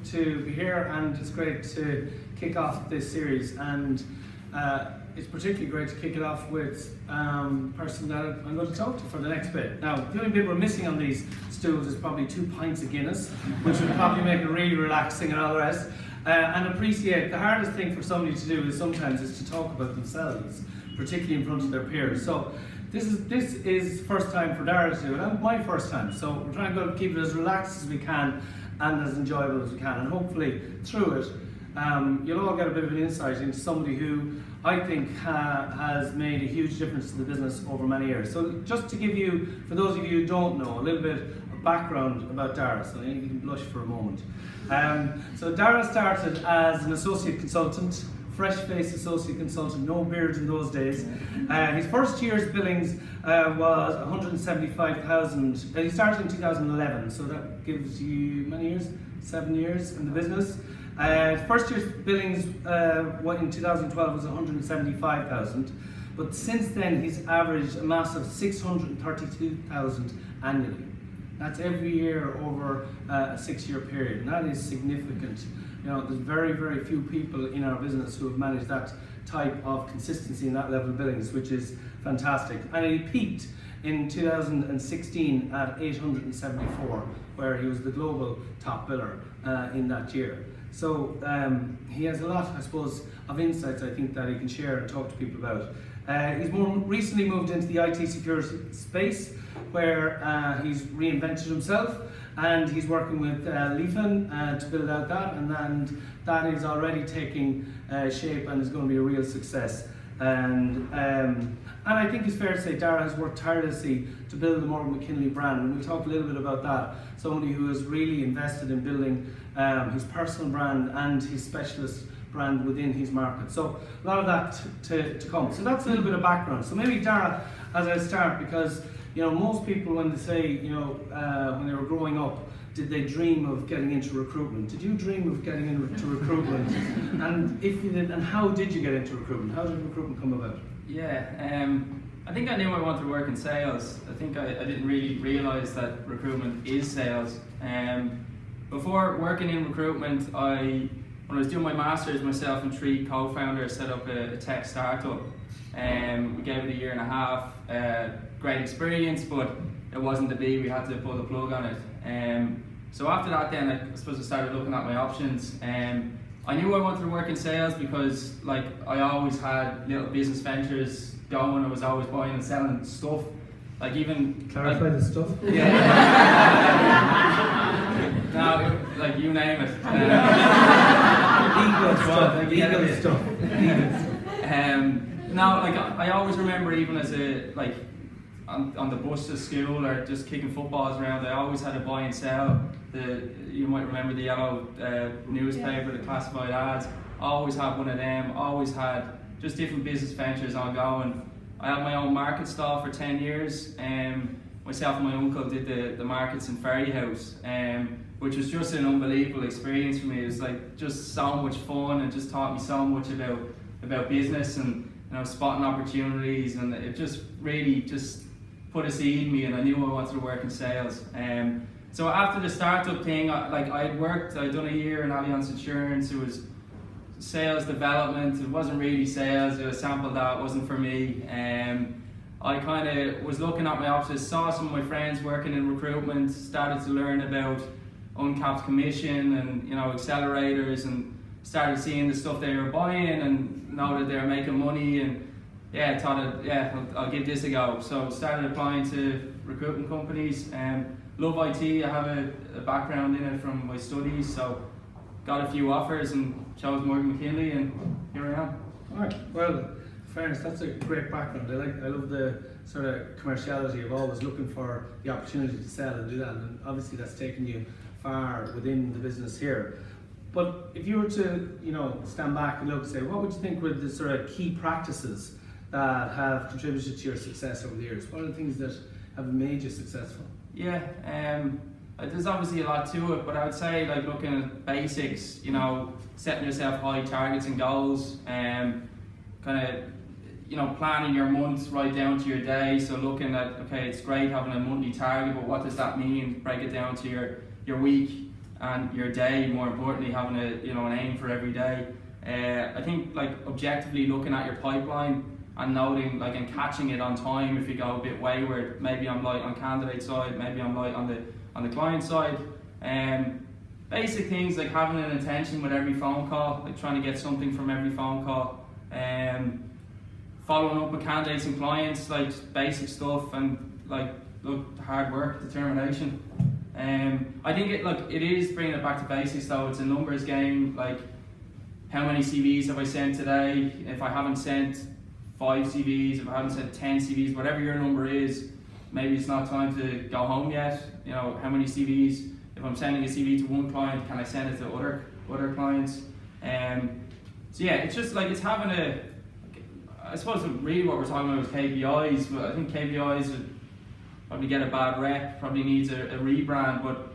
to be here, and it's great to kick off this series. And it's particularly great to kick it off with the person that I'm going to talk to for the next bit. Now, the only bit we're missing on these stools is probably 2 pints of Guinness, which would probably make it really relaxing and all the rest. And appreciate, the hardest thing for somebody to do is sometimes to talk about themselves, particularly in front of their peers. So this is first time for Dara to do it, and my first time. So we're trying to keep it as relaxed as we can and as enjoyable as we can. And hopefully through it, you'll all get a bit of an insight into somebody who I think has made a huge difference to the business over many years. So just to give you, for those of you who don't know, a little bit of background about Dara, so you can blush for a moment. So Dara started as an associate consultant, fresh-faced associate consultant, no beard in those days. His first year's billings was 175,000. He started in 2011, so that gives you many years? 7 years in the business. First year's billings in 2012 was 175,000, but since then he's averaged a massive 632,000 annually. That's every year over a 6-year period, and that is significant. You know, there's very, very few people in our business who have managed that type of consistency in that level of billings, which is fantastic. And he peaked in 2016 at 874, where he was the global top biller in that year. So he has a lot, I suppose, of insights I think that he can share and talk to people about. He's more recently moved into the IT security space, where he's reinvented himself, and he's working with Leafin to build out that, and that is already taking shape and is going to be a real success. And I think it's fair to say Dara has worked tirelessly to build the Morgan McKinley brand, and we'll talk a little bit about that. Somebody who has really invested in building his personal brand and his specialist brand within his market. So a lot of that to come. So that's a little bit of background. So maybe Dara, as I start, because you know, most people when they say, you know, when they were growing up, did they dream of getting into recruitment? Did you dream of getting into recruitment? And if you did, and how did you get into recruitment? How did recruitment come about? Yeah, I think I knew I wanted to work in sales. I think I didn't really realise that recruitment is sales. Before working in recruitment, when I was doing my masters, myself and 3 co-founders set up a tech startup. We gave it a 1.5 years. Great experience, but it wasn't to be. We had to pull the plug on it. So after that, then I suppose I started looking at my options. I knew I wanted to work in sales because, like, I always had little business ventures going. I was always buying and selling stuff. Like even clarify the stuff. Yeah. No, like you name it. Legal stuff. No, like I always remember, even as on the bus to school or just kicking footballs around, I always had to buy and sell. You might remember the yellow newspaper, the classified ads. Always had one of them. Always had just different business ventures ongoing. I had my own market stall for 10 years. Myself and my uncle did the markets in Ferry House, which was just an unbelievable experience for me. It was like just so much fun, and just taught me so much about business and, you know, spotting opportunities, and it just really just put a seed in me, and I knew I wanted to work in sales. So after the startup thing, I'd done a year in Allianz Insurance. It was sales development. It wasn't really sales. It was sample that wasn't for me. I kind of was looking at my options, saw some of my friends working in recruitment, started to learn about uncapped commission and, you know, accelerators, and started seeing the stuff they were buying and know that they were making money, and I thought, I'll give this a go. So started applying to recruitment companies. Love IT. I have a background in it from my studies, so got a few offers and chose Morgan McKinley, and here I am. All right. Well, fairness, that's a great background. I love the sort of commerciality of always looking for the opportunity to sell and do that, and obviously that's taken you far within the business here. But if you were to, you know, stand back and look and say, what would you think were the sort of key practices that have contributed to your success over the years? What are the things that have made you successful? Yeah, there's obviously a lot to it, but I would say, like, looking at basics, you know, setting yourself high targets and goals, kind of, you know, planning your month right down to your day. So looking at, okay, it's great having a monthly target, but what does that mean? Break it down to your week. and your day, more importantly, having an aim for every day. I think like objectively looking at your pipeline and noting like and catching it on time if you go a bit wayward. Maybe I'm light on candidate side, maybe I'm light on the client side. Basic things like having an intention with every phone call, like trying to get something from every phone call. Following up with candidates and clients, like basic stuff, and like hard work, determination. I think it is bringing it back to basics though. It's a numbers game. Like how many CVs have I sent today? If I haven't sent 5 CVs, if I haven't sent 10 CVs, whatever your number is, maybe it's not time to go home yet. You know, how many CVs? If I'm sending a CV to one client, can I send it to other clients? So yeah, it's just like it's having I suppose really what we're talking about is KPIs, but I think KPIs would probably get a bad rep, probably needs a rebrand, but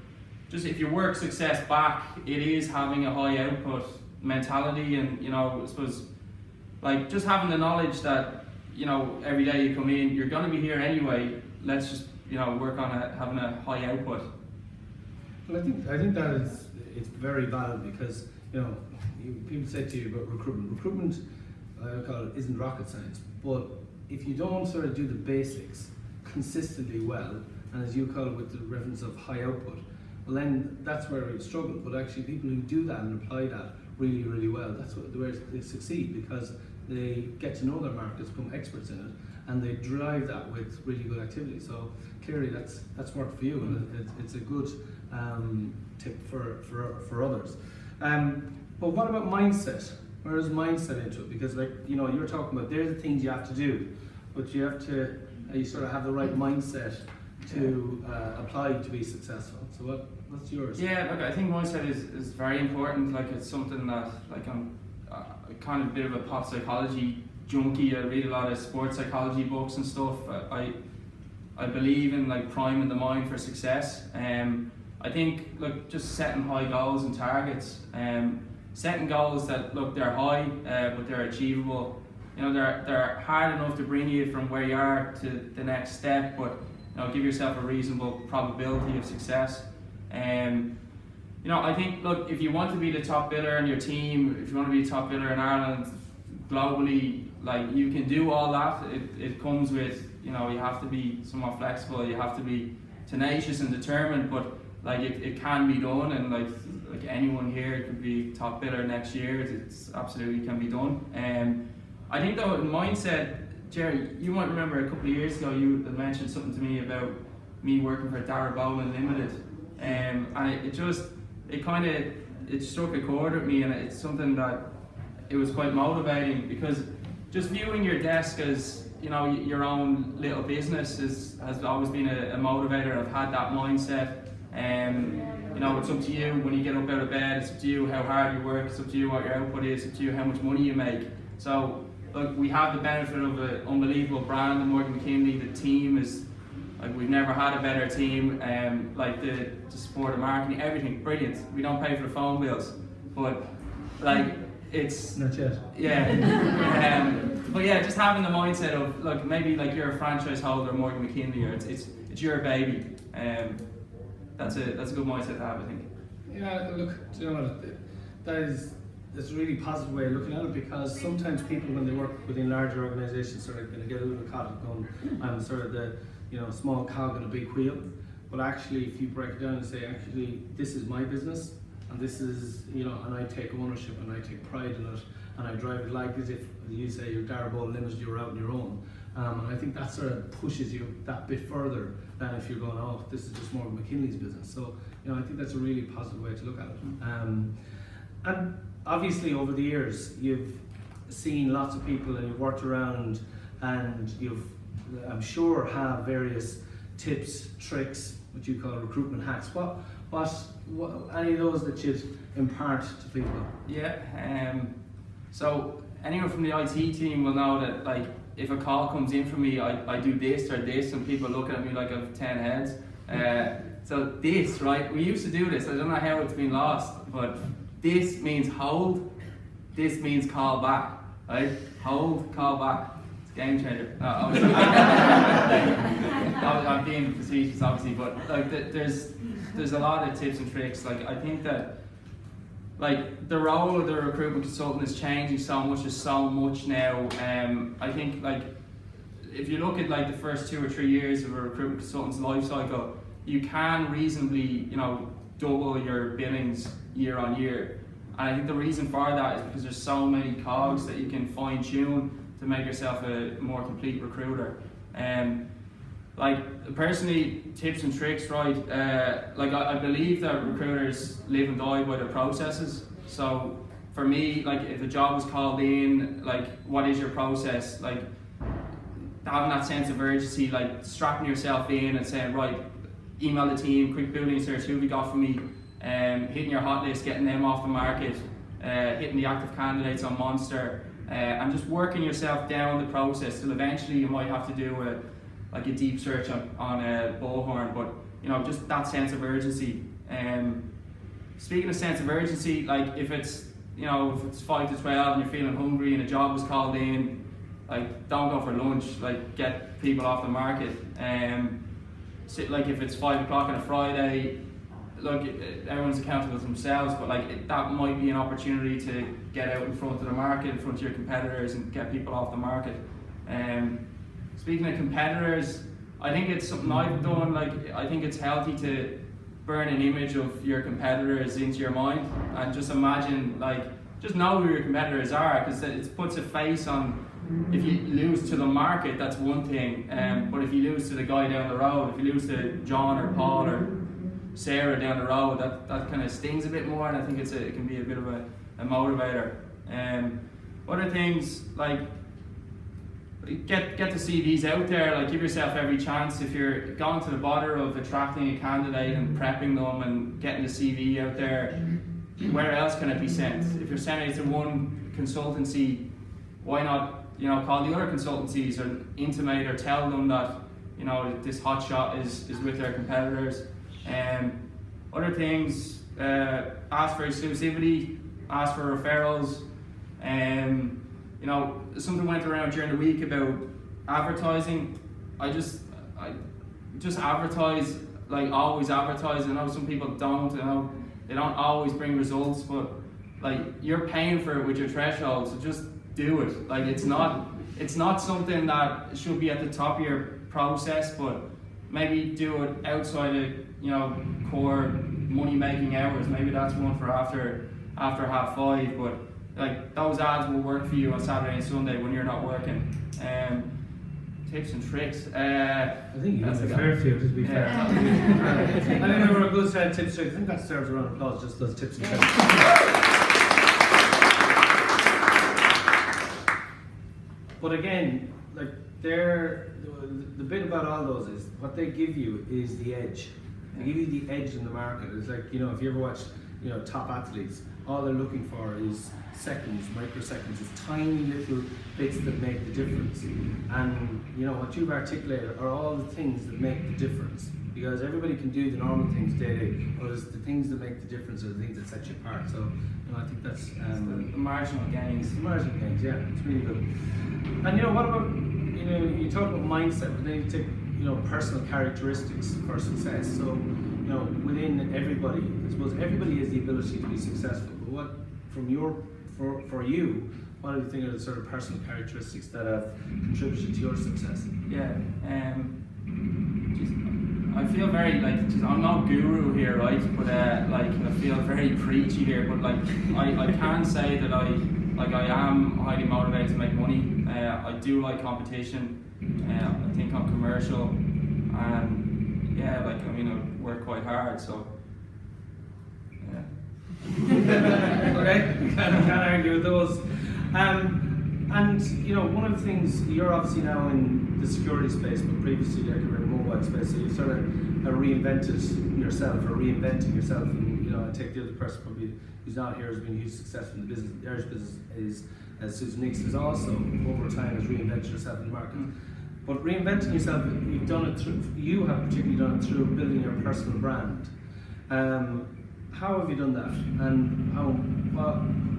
just if your work success back, it is having a high output mentality, and you know, I suppose like just having the knowledge that, you know, every day you come in, you're going to be here anyway, let's just, you know, work on having a high output. Well, I think that it's very valid because, you know, people say to you about recruitment, I call it, isn't rocket science, but if you don't sort of do the basics consistently well, and as you call it with the reference of high output, well then that's where we struggle. But actually people who do that and apply that really, really well, that's where they succeed, because they get to know their markets, become experts in it, and they drive that with really good activity. So clearly that's worked for you, and it's a good tip for others. But what about mindset? Where is mindset into it? Because, like, you know, you're talking about there's the things you have to do, but you have to you sort of have the right mindset to apply to be successful. So what's yours? Yeah, look, I think mindset is very important. Like, it's something that, like, I'm kind of a bit of a pop psychology junkie. I read a lot of sports psychology books and stuff. I believe in like priming the mind for success. I think, look, just setting high goals and targets. Setting goals that, look, they're high, but they're achievable. You know, they're hard enough to bring you from where you are to the next step, but, you know, give yourself a reasonable probability of success. You know, I think, look, if you want to be the top biller in your team, if you want to be a top biller in Ireland, globally, like, you can do all that. It comes with, you know, you have to be somewhat flexible, you have to be tenacious and determined, but like it can be done, and like anyone here could be top biller next year. It's absolutely can be done. I think though, in mindset, Jerry, you might remember a couple of years ago you had mentioned something to me about me working for Dara Boland Limited, and it struck a chord with me, and it's something that it was quite motivating, because just viewing your desk as, you know, your own little business has always been a motivator. I've had that mindset. You know, it's up to you when you get up out of bed, it's up to you how hard you work, it's up to you what your output is, it's up to you how much money you make. So, look, we have the benefit of an unbelievable brand, the Morgan McKinley. The team is, like, we've never had a better team. Like the support of marketing, everything, brilliant. We don't pay for the phone bills, but like, it's not yet. Yeah. But yeah, just having the mindset of, look, maybe like you're a franchise holder, Morgan McKinley, or it's your baby. That's a good mindset to have, I think. Yeah, look, do you know what? That's a really positive way of looking at it, because sometimes people, when they work within larger organisations, sort of get a little bit caught up going, I'm sort of the, you know, small cog in a big wheel. But actually, if you break it down and say, actually, this is my business, and this is, you know, and I take ownership and I take pride in it, and I drive it like as if you say you're Dara Boland Limited, you're out on your own. And I think that sort of pushes you that bit further than if you're going, oh, this is just Morgan McKinley's business. So, you know, I think that's a really positive way to look at it. And obviously over the years, you've seen lots of people and you've worked around, and you've, I'm sure, have various tips, tricks, what you call recruitment hacks. What any of those that you'd impart to people? Yeah, so anyone from the IT team will know that, like, if a call comes in from me, I do this or this, and people looking at me like I have 10 heads. So this, right, we used to do this, I don't know how it's been lost, but this means hold, this means call back, right? Hold, call back. It's a game changer. No, I'm being facetious, obviously, but like there's there's a lot of tips and tricks. Like I think that like the role of the recruitment consultant is changing so much. There's so much now. I think like if you look at like the first 2 or 3 years of a recruitment consultant's life cycle, you can reasonably, double your billings year on year. And I think the reason for that is because there's so many cogs that you can fine tune to make yourself a more complete recruiter. Like personally, tips and tricks, right? Like I believe that recruiters live and die by their processes. So for me, like if a job was called in, like what is your process? Like having that sense of urgency, like strapping yourself in and saying, right, email the team, quick Boolean search, who have you got for me? Hitting your hot list, getting them off the market, hitting the active candidates on Monster, and just working yourself down the process till eventually you might have to do a deep search on a bullhorn, but just that sense of urgency. Speaking of sense of urgency, like if it's 5 to 12 and you're feeling hungry and a job was called in, like don't go for lunch, like get people off the market. Like if it's 5 o'clock on a Friday, look, everyone's accountable to themselves, but like that might be an opportunity to get out in front of the market, in front of your competitors, and get people off the market. Speaking of competitors, I think it's something I've done. Like I think it's healthy to burn an image of your competitors into your mind, and just imagine, like, just know who your competitors are, because it puts a face on. If you lose to the market, that's one thing, but if you lose to the guy down the road, if you lose to John or Paul or Sarah down the road, that kind of stings a bit more, and I think it can be a bit of a motivator. Other things, like get the CVs out there, like give yourself every chance. If you're going to the bother of attracting a candidate and prepping them and getting the CV out there, where else can it be sent? If you're sending it to one consultancy, why not call the other consultancies or intimate or tell them that this hot shot is with their competitors. Other things, ask for exclusivity, ask for referrals. Something went around during the week about advertising. I just advertise, like always advertise. I know some people don't, they don't always bring results, but like you're paying for it with your threshold, so just do it. Like it's not something that should be at the top of your process, but maybe do it outside of core money making hours. Maybe that's one for after 5:30, but like those ads will work for you on Saturday and Sunday when you're not working. Tips and tricks. I think you have a fair few, to be fair. I think we were a good set of tips and tricks. I think that deserves a round of applause, just those tips and tricks. But again, like the bit about all those is what they give you is the edge. They give you the edge in the market. It's like, if you ever watch, top athletes, all they're looking for is seconds, microseconds, it's tiny little bits that make the difference. And what you've articulated are all the things that make the difference. Because everybody can do the normal things day to day, but it's the things that make the difference are the things that set you apart. So I think that's the marginal gains. The marginal gains, yeah, it's really good. And what about you talk about mindset, but then you take personal characteristics for success. So within everybody, I suppose everybody has the ability to be successful. But what for you, what do you think are the sort of personal characteristics that have contributed to your success? Yeah. I feel very I'm not guru here, right? But I feel very preachy here. But I can say that I am highly motivated to make money. I do like competition. I think I'm commercial, and I work quite hard. So yeah. Okay, can't argue with those. One of the things, you're obviously now in the security space, but previously you were in the mobile space, so you sort of reinvented yourself, or reinventing yourself. And I take the other person probably who's not here has been a huge success in the business. The Irish business is, as Susan Nix has also over time has reinvented herself in the market. But reinventing yourself, you have particularly done it through building your personal brand. How have you done that, and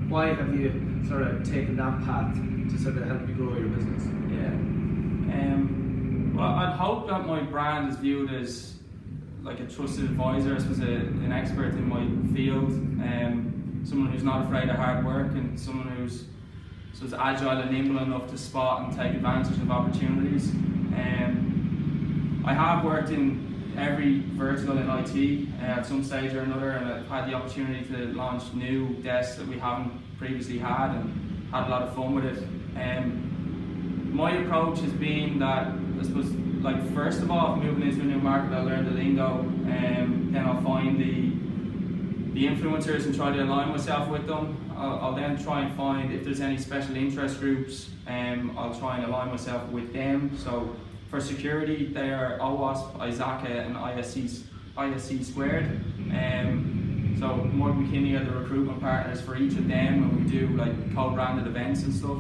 why have you sort of taken that path to sort of help you grow your business? Yeah. Well, I'd hope that my brand is viewed as like a trusted advisor, I suppose an expert in my field, someone who's not afraid of hard work, and someone who's agile and nimble enough to spot and take advantage of opportunities. I have worked in every vertical in IT at some stage or another, and I've had the opportunity to launch new desks that we haven't previously had, and had a lot of fun with it. My approach has been that, I suppose, like, first of all, if moving into a new market, I'll learn the lingo, then I'll find the influencers and try to align myself with them. I'll then try and find if there's any special interest groups, I'll try and align myself with them. So for security, they are OWASP, ISACA and ISC squared. So Morgan McKinley are the recruitment partners for each of them, and we do like co-branded events and stuff.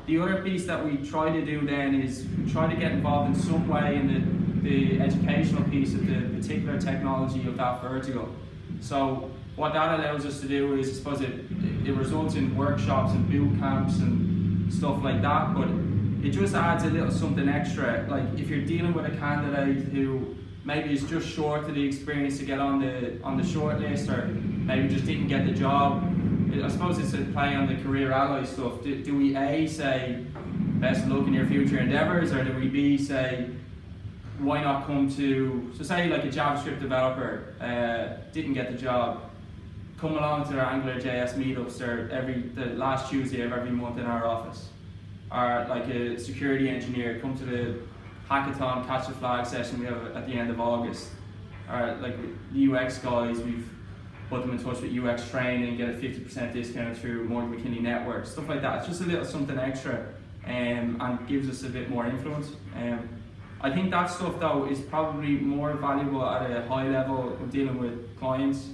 The other piece that we try to do then is we try to get involved in some way in the educational piece of the particular technology of that vertical. So what that allows us to do is, I suppose it results in workshops and boot camps and stuff like that, but it just adds a little something extra. Like if you're dealing with a candidate who maybe is just short of the experience to get on the short list, or maybe just didn't get the job, I suppose it's a play on the career ally stuff. Do we A, say, best of luck in your future endeavours, or do we B, say, why not come to, so say like a JavaScript developer didn't get the job, come along to our AngularJS meetups. They're the last Tuesday of every month in our office. Or like a security engineer, come to the hackathon catch the flag session we have at the end of August. Or like UX guys, we've put them in touch with UX training, get a 50% discount through Morgan McKinley Network, stuff like that. It's just a little something extra, and gives us a bit more influence. I think that stuff though is probably more valuable at a high level of dealing with clients.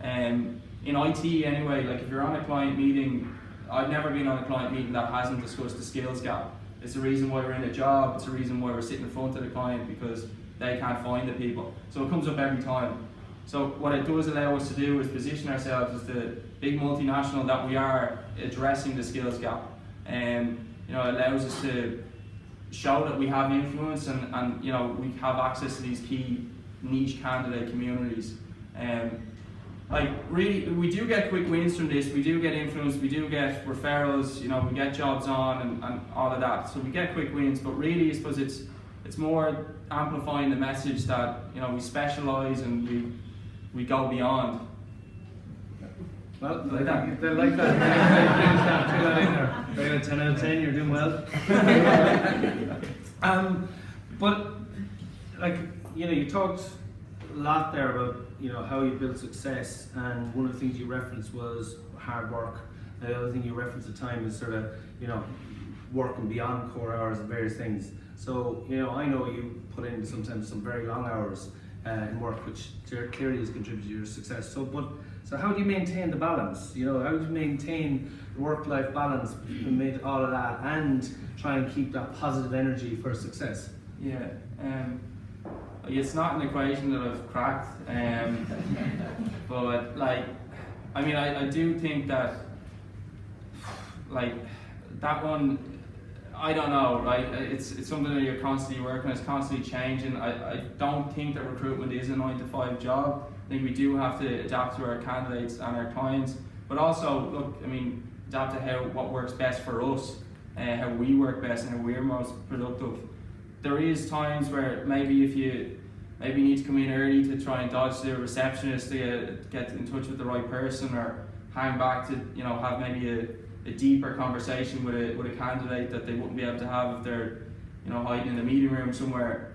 In IT anyway, like if you're on a client meeting, I've never been on a client meeting that hasn't discussed the skills gap. It's the reason why we're in a job, it's the reason why we're sitting in front of the client, because they can't find the people. So it comes up every time. So what it does allow us to do is position ourselves as the big multinational that we are, addressing the skills gap. And it allows us to show that we have influence, and we have access to these key niche candidate communities. Like really, we do get quick wins from this, we do get influence, we do get referrals, we get jobs on and all of that. So we get quick wins, but really I suppose it's more amplifying the message that we specialise and we go beyond. Well, they like that. Throw that in there. Very good, 10 out of 10, you're doing well. But like, you talked a lot there about how you build success, and one of the things you referenced was hard work. The other thing you referenced at the time is sort of working beyond core hours and various things. So I know you put in sometimes some very long hours in work, which clearly has contributed to your success. So how do you maintain the balance? How do you maintain the work-life balance amid all of that, and try and keep that positive energy for success? Yeah. It's not an equation that I've cracked, but I do think that that one, I don't know, right? It's something that you're constantly working, it's constantly changing. I don't think that recruitment is a 9-to-5 job. I think we do have to adapt to our candidates and our clients, but also adapt to what works best for us, how we work best and how we're most productive. There is times where maybe if you need to come in early to try and dodge the receptionist to get in touch with the right person, or hang back to have maybe a deeper conversation with a candidate that they wouldn't be able to have if they're hiding in the meeting room somewhere.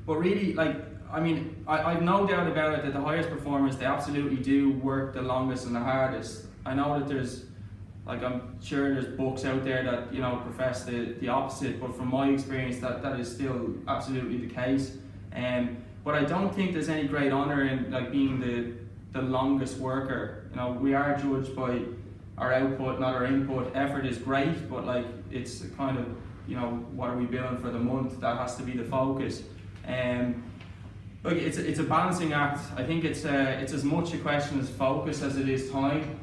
But really, I've no doubt about it that the highest performers, they absolutely do work the longest and the hardest. I know that I'm sure there's books out there that profess the opposite, but from my experience that is still absolutely the case. But I don't think there's any great honour in being the longest worker. We are judged by our output, not our input. Effort is great, but it's kind of what are we billing for the month? That has to be the focus. It's a balancing act. I think it's as much a question as focus as it is time.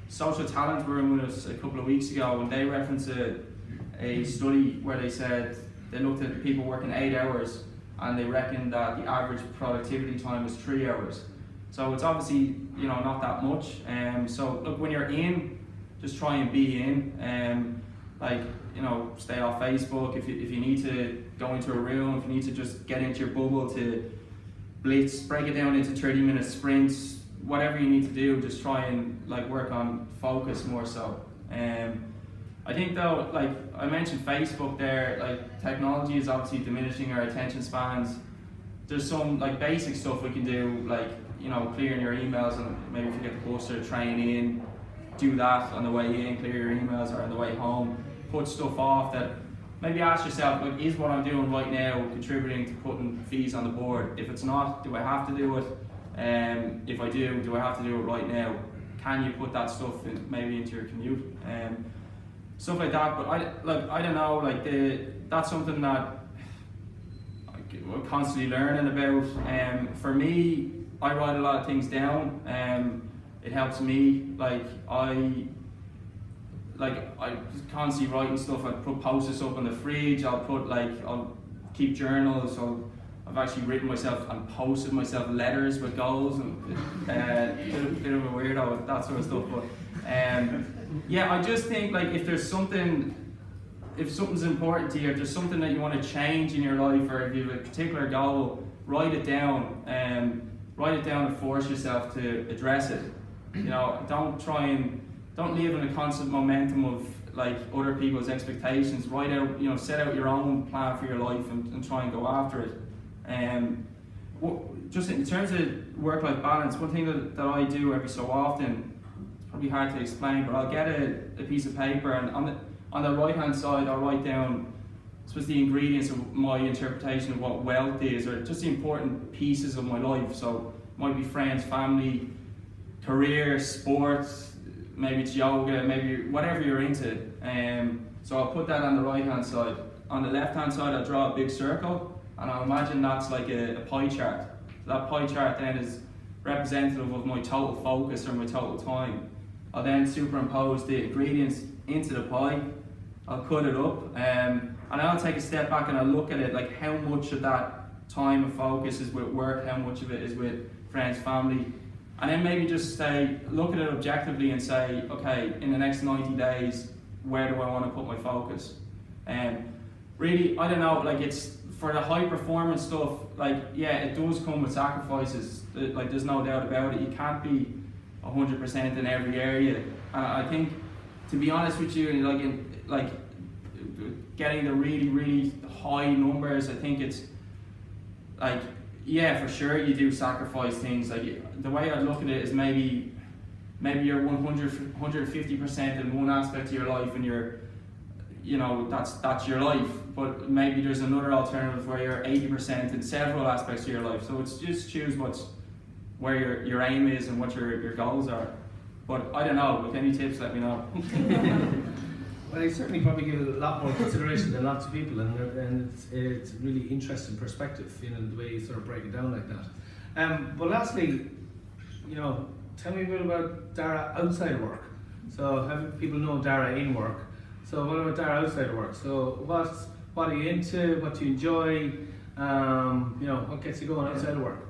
Social Talent were in with us a couple of weeks ago, and they referenced a study where they said they looked at people working 8 hours and they reckon that the average productivity time is 3 hours. So it's obviously, you know, not that much. So look, when you're in, just try and be in. Like, you know, stay off Facebook. If you need to go into a room, if you need to just get into your bubble to blitz, break it down into 30-minute sprints, whatever you need to do, just try and like work on focus more so. I think though, like I mentioned Facebook there, like technology is obviously diminishing our attention spans. There's some like basic stuff we can do, like, you know, clearing your emails, and maybe if you get the bus or the train in, do that on the way in, clear your emails, or on the way home, put stuff off that, maybe ask yourself, like, is what I'm doing right now contributing to putting fees on the board? If it's not, do I have to do it? If I do I have to do it right now? Can you put that stuff in, maybe into your commute? Stuff like that. But I don't know, like that's something that we're constantly learning about. For me, I write a lot of things down. It helps me. Like I just constantly writing stuff. I put post-its up on the fridge. I'll keep journals. So I've actually written myself and posted myself letters with goals, and bit of a weirdo with that sort of stuff. But yeah, I just think like if something's important to you, if there's something that you want to change in your life, or if you have a particular goal, write it down. Write it down and force yourself to address it. You know, don't live in a constant momentum of like other people's expectations. Write out, you know, set out your own plan for your life and try and go after it. Just in terms of work-life balance, one thing that I do every so often, it's probably hard to explain, but I'll get a piece of paper, and on the right-hand side I'll write down, I suppose, the ingredients of my interpretation of what wealth is, or just the important pieces of my life. So it might be friends, family, career, sports, maybe it's yoga, maybe whatever you're into. So I'll put that on the right-hand side. On the left-hand side I'll draw a big circle, and I'll imagine that's like a pie chart. So that pie chart then is representative of my total focus or my total time. I'll then superimpose the ingredients into the pie. I'll cut it up, and I'll take a step back and I'll look at it, like how much of that time of focus is with work, how much of it is with friends, family, and then maybe just look at it objectively and say, okay, in the next 90 days, where do I want to put my focus? Really, I don't know, like it's, for the high performance stuff, like yeah, it does come with sacrifices, like there's no doubt about it. You can't be 100% in every area. And I think, to be honest with you, like getting the really, really high numbers, I think it's like, yeah, for sure you do sacrifice things. Like the way I look at it is maybe you're 150% in one aspect of your life, and you're, you know, that's your life. But maybe there's another alternative where you're 80% in several aspects of your life. So it's just choose where your aim is and what your goals are. But I don't know, with any tips, let me know. Well, I certainly probably give it a lot more consideration than lots of people, and it's really interesting perspective, you know, the way you sort of break it down like that. But lastly, you know, tell me a bit about Dara outside of work. So people know Dara in work. So what about Dara outside of work? So what are you into? What do you enjoy? You know, what gets you going outside of work?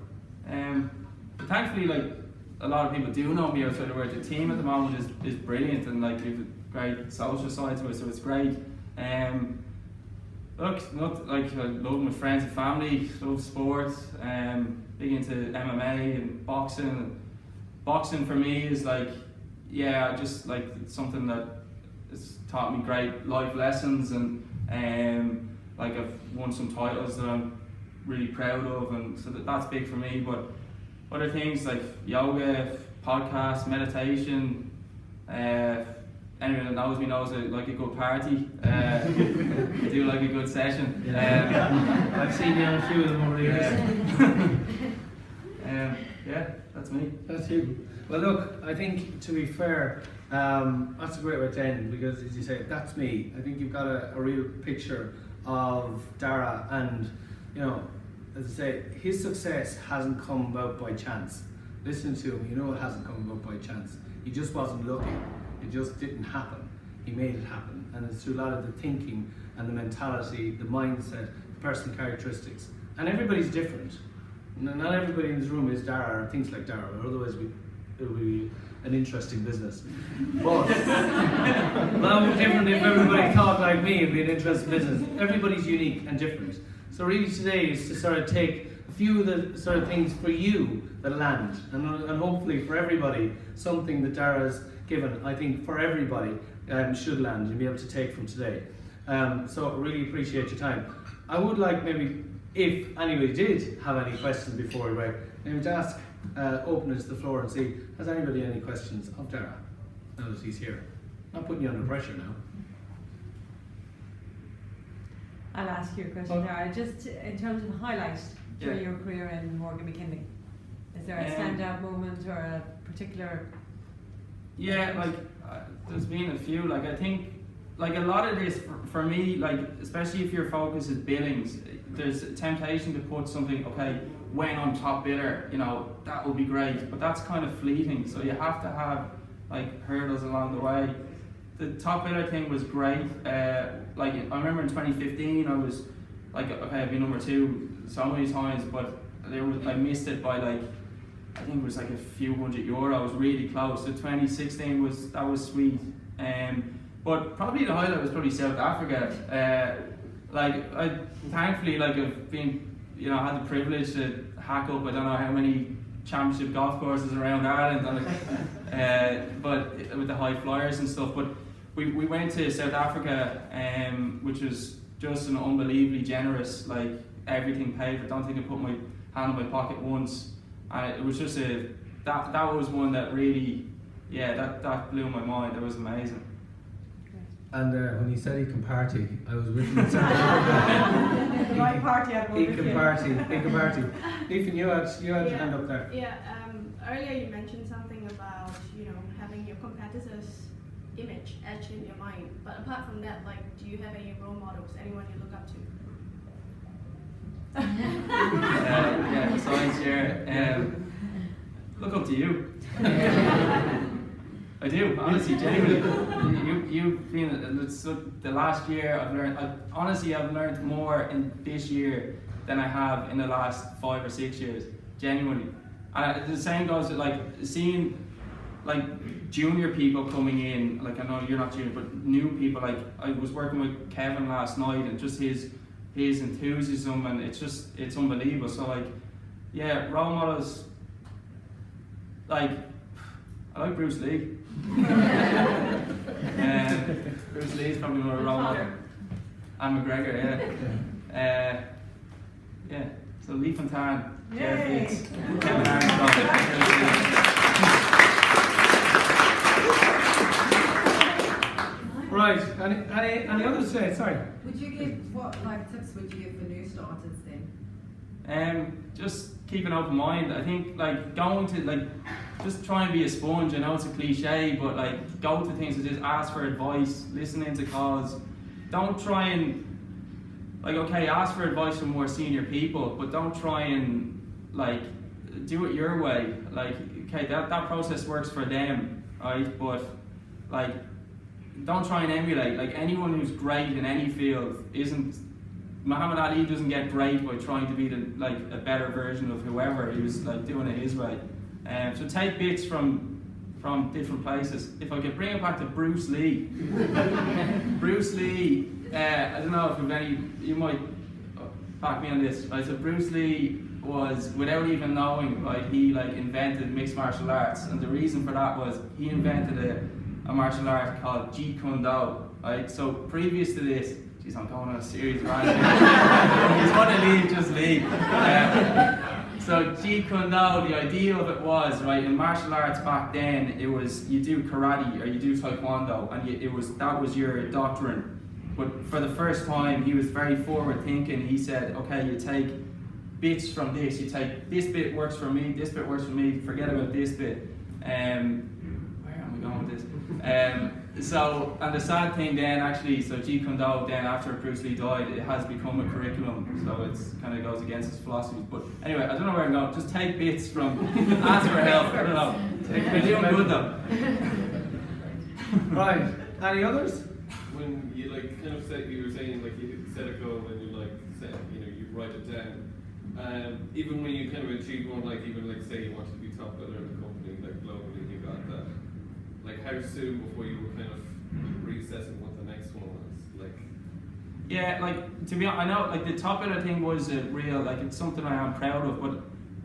Thankfully, like a lot of people do know me outside of work. The team at the moment is brilliant, and like we've a great social side to it, so it's great. Look, not like I love my friends and family, love sports, big into MMA and boxing. Boxing for me is like, yeah, just like it's something that has taught me great life lessons, and like I've won some titles that I'm really proud of, and so that's big for me. But other things like yoga, podcasts, meditation, anyone that knows me knows I like a good party. I do like a good session. I've seen you on a few of them over the years. Yeah, that's me. That's you. Well, look, I think, to be fair, that's a great way to end, because as you say, that's me. I think you've got a real picture of Dara, and you know, as I say, his success hasn't come about by chance. Listen to him, you know it hasn't come about by chance. He just wasn't looking. It just didn't happen. He made it happen, and it's through a lot of the thinking and the mentality, the mindset, the personal characteristics, and everybody's different. Not everybody in this room is Dara or thinks like Dara, otherwise it would be an interesting business. But that would be different if everybody thought like me, it'd be an interesting business. Everybody's unique and different. So really today is to sort of take a few of the sort of things for you that land, and hopefully for everybody, something that Dara's given, I think for everybody, should land and be able to take from today. So I really appreciate your time. I would like maybe, if anybody did have any questions before we break, maybe to ask, open it to the floor and see, has anybody any questions of Dara, now that he's here? Not putting you under pressure now. I'll ask you a question, Dara. Just in terms of highlights through your career in Morgan McKinley, is there a standout moment or a particular? Yeah, like there's been a few. Like I think, like a lot of this for me, like especially if your focus is billings, there's a temptation to put something. Okay, when I'm top biller, you know that would be great, but that's kind of fleeting. So you have to have like hurdles along the way. The top biller thing was great. Like I remember in 2015, I was like, okay, I've been number 2 so many times, but I missed it by like, I think it was like a few €100. I was really close. So 2016 was sweet. But probably the highlight was probably South Africa. Like I thankfully like I've been, you know, had the privilege to hack up I don't know how many championship golf courses around Ireland, and, but with the high flyers and stuff. But we went to South Africa, which was just an unbelievably generous, like everything paid for. I don't think I put my hand in my pocket once. It was just that was one that really, that blew my mind. It was amazing. And when he said he can party, I was with him in South Africa. The right party at He can party. Ethan, you had your hand up there. Yeah, earlier you mentioned something about, you know, having your competitor's image etched in your mind. But apart from that, like, do you have any role models, anyone you look up to? Yeah, besides Ger, look up to you. I do, honestly, genuinely. You've been, the last year I've learned, I've learned more in this year than I have in the last 5 or 6 years, genuinely. And the same goes with like seeing like junior people coming in, like I know you're not junior, but new people. Like I was working with Kevin last night, and just his enthusiasm, and it's unbelievable. So like, yeah, role models, like I like Bruce Lee. Bruce Lee is probably my role model. And McGregor, yeah. So Lee Fontaine, Ger Ftizgerald, Kevin Armstrong. Right, any others say? Sorry. Would you give, what life tips would you give for new starters then? Just keep an open mind. I think like going to like, just try and be a sponge. I know it's a cliche, but like go to things and just ask for advice, listen into calls. Don't try and like, okay, ask for advice from more senior people, but don't try and like do it your way. Like, okay, that process works for them, right? But like, don't try and emulate. Like anyone who's great in any field isn't. Muhammad Ali doesn't get great by trying to be a better version of whoever. He was like doing it his way. So take bits from different places. If I could bring it back to Bruce Lee. Bruce Lee, I don't know if you might back me on this, right? So Bruce Lee was, without even knowing, right, he like invented mixed martial arts, and the reason for that was he invented a martial art called Jeet Kune Do, right? So previous to this, geez, I'm going on a serious rant. If you want to leave, just leave. So Jeet Kune Do, the idea of it was, right, in martial arts back then, it was you do karate or you do taekwondo, and that was your doctrine. But for the first time, he was very forward thinking. He said, okay, you take bits from this. You take this bit works for me, this bit works for me. Forget about this bit. Where am I going with this? So, and the sad thing then actually, so Jeet Kune Do then after Bruce Lee died, it has become a curriculum, so it's kind of goes against his philosophies. But anyway, I don't know where I'm going, just take bits from, ask for help, I don't know. You're doing good though. Right, any others? When you like kind of said, you were saying like you set a goal and you like set, you know, you write it down. Even when you kind of achieve one, like even like say you wanted to be top biller in the company, like globally, you got that. Like how soon before you were kind of reassessing what the next one was? Like, yeah, like to be honest, I know like the top biller thing was a real, like it's something I am proud of, but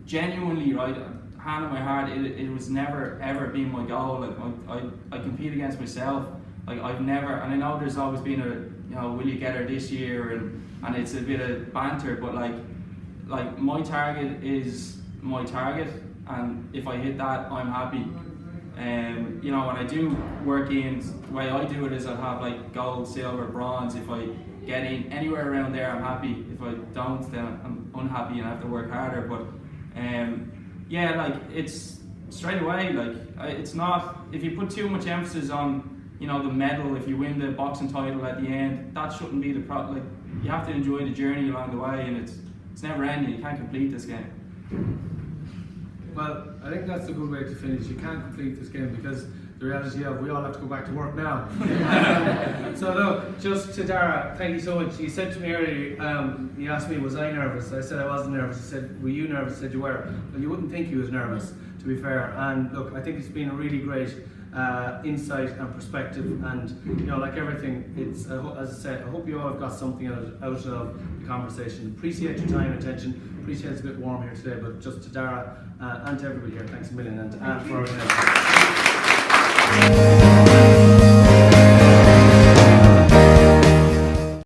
genuinely, right, hand on my heart, it was never ever been my goal. Like I compete against myself. Like I've never, and I know there's always been a, you know, will you get her this year, and it's a bit of banter, but like my target is my target, and if I hit that, I'm happy. You know, when I do work in, the way I do it is I'll have like gold, silver, bronze. If I get in anywhere around there, I'm happy. If I don't, then I'm unhappy and I have to work harder. But yeah, like it's straight away, like it's not, if you put too much emphasis on, you know, the medal, if you win the boxing title at the end, that shouldn't be the problem. Like, you have to enjoy the journey along the way, and it's never ending. You can't complete this game. Well, I think that's a good way to finish. You can't complete this game because the reality of we all have to go back to work now. So look, just to Dara, thank you so much. You said to me earlier, you asked me, was I nervous? I said I wasn't nervous. He said, were you nervous? I said you were. Well, you wouldn't think he was nervous, to be fair. And look, I think it's been a really great insight and perspective, and you know, like everything, it's as I said, I hope you all have got something out of the conversation. Appreciate your time and attention. Appreciate it's a bit warm here today, but just to Dara and to everybody here, thanks a million, and for everything else.